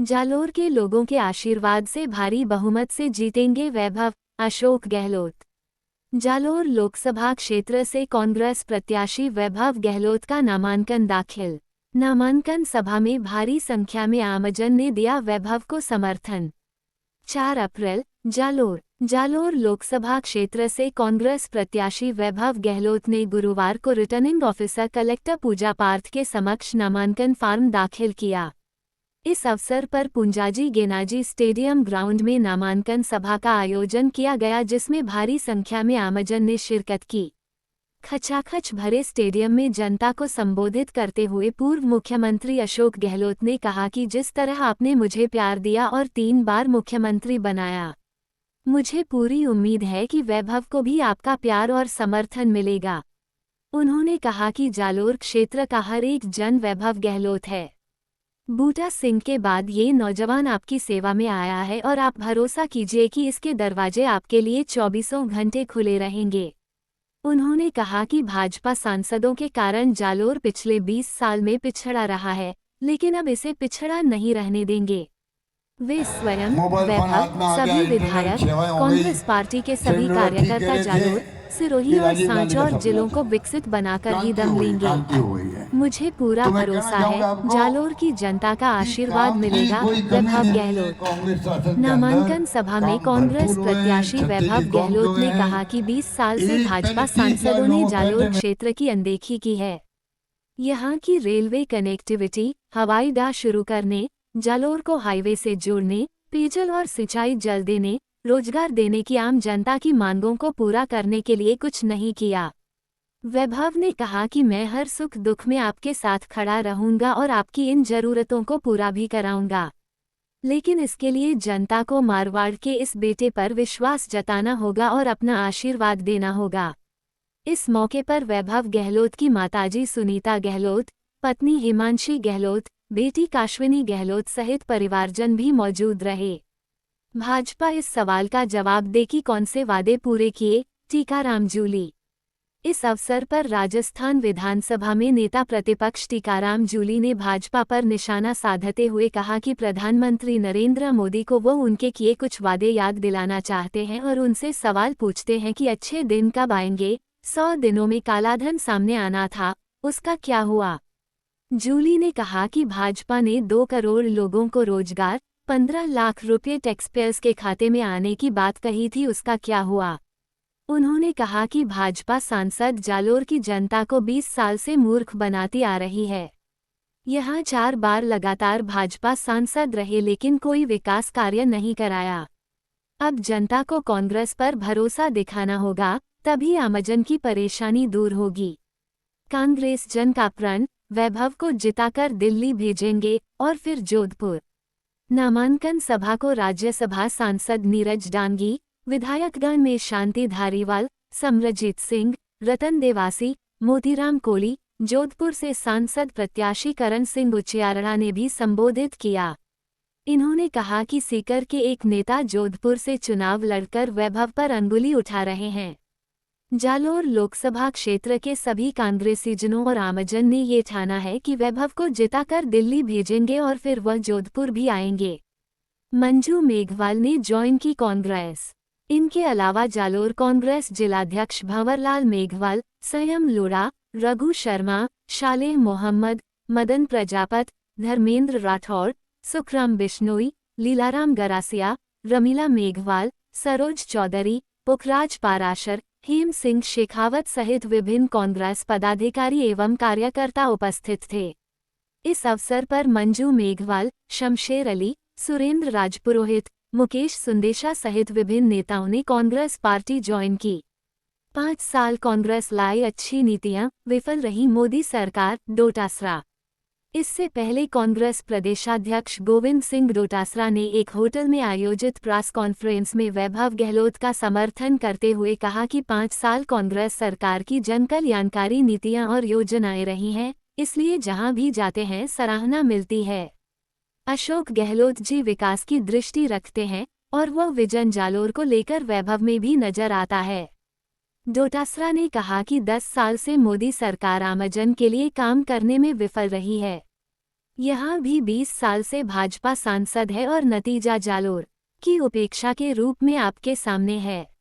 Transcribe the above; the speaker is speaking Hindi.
जालोर के लोगों के आशीर्वाद से भारी बहुमत से जीतेंगे वैभव, अशोक गहलोत। जालोर लोकसभा क्षेत्र से कांग्रेस प्रत्याशी वैभव गहलोत का नामांकन दाखिल। नामांकन सभा में भारी संख्या में आमजन ने दिया वैभव को समर्थन। 4 अप्रैल, जालोर लोकसभा क्षेत्र से कांग्रेस प्रत्याशी वैभव गहलोत ने गुरुवार को रिटर्निंग ऑफिसर कलेक्टर पूजा पार्थ के समक्ष नामांकन फार्म दाखिल किया। इस अवसर पर पुंजाजी गेनाजी स्टेडियम ग्राउंड में नामांकन सभा का आयोजन किया गया, जिसमें भारी संख्या में आमजन ने शिरकत की। खचाखच भरे स्टेडियम में जनता को संबोधित करते हुए पूर्व मुख्यमंत्री अशोक गहलोत ने कहा कि जिस तरह आपने मुझे प्यार दिया और 3 बार मुख्यमंत्री बनाया, मुझे पूरी उम्मीद है कि वैभव को भी आपका प्यार और समर्थन मिलेगा। उन्होंने कहा कि जालोर क्षेत्र का हर एक जन वैभव गहलोत है। बूटा सिंह के बाद ये नौजवान आपकी सेवा में आया है और आप भरोसा कीजिए कि इसके दरवाजे आपके लिए 24 घंटे खुले रहेंगे। उन्होंने कहा कि भाजपा सांसदों के कारण जालोर पिछले 20 साल में पिछड़ा रहा है, लेकिन अब इसे पिछड़ा नहीं रहने देंगे। वे स्वयं, वैभव, सभी विधायक, कांग्रेस पार्टी के सभी कार्यकर्ता जालोर, सिरोही और सांचौर जिलों को विकसित बनाकर ही दम लेंगे। मुझे पूरा भरोसा है, जालोर की जनता का आशीर्वाद मिलेगा। वैभव गहलोत। नामांकन सभा में कांग्रेस प्रत्याशी वैभव गहलोत ने कहा कि 20 साल से भाजपा सांसदों ने जालोर क्षेत्र की अनदेखी की है। यहां की रेलवे कनेक्टिविटी, हवाई अड्डा शुरू करने, जालोर को हाईवे से जोड़ने, पेयजल और सिंचाई जल देने, रोजगार देने की आम जनता की मांगों को पूरा करने के लिए कुछ नहीं किया। वैभव ने कहा कि मैं हर सुख दुख में आपके साथ खड़ा रहूंगा और आपकी इन जरूरतों को पूरा भी कराऊंगा, लेकिन इसके लिए जनता को मारवाड़ के इस बेटे पर विश्वास जताना होगा और अपना आशीर्वाद देना होगा। इस मौके पर वैभव गहलोत की माताजी सुनीता गहलोत, पत्नी हिमांशी गहलोत, बेटी काश्विनी गहलोत सहित परिवारजन भी मौजूद रहे। भाजपा इस सवाल का जवाब दे कि कौन से वादे पूरे किए, टीकाराम जूली। इस अवसर पर राजस्थान विधानसभा में नेता प्रतिपक्ष टीकाराम जूली ने भाजपा पर निशाना साधते हुए कहा कि प्रधानमंत्री नरेंद्र मोदी को वो उनके किए कुछ वादे याद दिलाना चाहते हैं और उनसे सवाल पूछते हैं कि अच्छे दिन कब आएंगे। 100 दिनों में कालाधन सामने आना था, उसका क्या हुआ? जूली ने कहा कि भाजपा ने 2 करोड़ लोगों को रोजगार, 15 लाख रुपये टैक्सपेयर्स के खाते में आने की बात कही थी, उसका क्या हुआ? उन्होंने कहा कि भाजपा सांसद जालोर की जनता को 20 साल से मूर्ख बनाती आ रही है। यहां 4 बार लगातार भाजपा सांसद रहे लेकिन कोई विकास कार्य नहीं कराया। अब जनता को कांग्रेस पर भरोसा दिखाना होगा, तभी आमजन की परेशानी दूर होगी। कांग्रेस जन का प्रण, वैभव को जिताकर दिल्ली भेजेंगे और फिर जोधपुर। नामांकन सभा को राज्यसभा सांसद नीरज डांगी, विधायकगण में शांति धारीवाल, समरजीत सिंह, रतन देवासी, मोतीराम कोली, जोधपुर से सांसद प्रत्याशी करण सिंह उचियारड़ा ने भी संबोधित किया। इन्होंने कहा कि सीकर के एक नेता जोधपुर से चुनाव लड़कर वैभव पर अंगुली उठा रहे हैं। जालोर लोकसभा क्षेत्र के सभी कांग्रेसीजनों और आमजन ने ये ठाना है कि वैभव को जिताकर दिल्ली भेजेंगे और फिर वह जोधपुर भी आएंगे। मंजू मेघवाल ने ज्वाइन की कांग्रेस। इनके अलावा जालोर कांग्रेस जिलाध्यक्ष भंवरलाल मेघवाल, संयम लोढ़ा, रघु शर्मा, शालेह मोहम्मद, मदन प्रजापत, धर्मेंद्र राठौड़, सुखराम बिश्नोई, लीलाराम गरासिया, रमीला मेघवाल, सरोज चौधरी, पुखराज पाराशर, हेम सिंह शेखावत सहित विभिन्न कांग्रेस पदाधिकारी एवं कार्यकर्ता उपस्थित थे। इस अवसर पर मंजू मेघवाल, शमशेर अली, सुरेंद्र राजपुरोहित, मुकेश सुंदेशा सहित विभिन्न नेताओं ने कांग्रेस पार्टी ज्वाइन की। 5 साल कांग्रेस लाई अच्छी नीतियां, विफल रही मोदी सरकार, डोटासरा। इससे पहले कांग्रेस प्रदेशाध्यक्ष गोविंद सिंह डोटासरा ने एक होटल में आयोजित प्रेस कॉन्फ्रेंस में वैभव गहलोत का समर्थन करते हुए कहा कि 5 साल कांग्रेस सरकार की जनकल्याणकारी नीतियां और योजनाएं रही हैं, इसलिए जहां भी जाते हैं सराहना मिलती है। अशोक गहलोत जी विकास की दृष्टि रखते हैं और वह विजन जालोर को लेकर वैभव में भी नजर आता है। डोटासरा ने कहा कि 10 साल से मोदी सरकार आमजन के लिए काम करने में विफल रही है। यहाँ भी 20 साल से भाजपा सांसद है और नतीजा जालोर की उपेक्षा के रूप में आपके सामने है।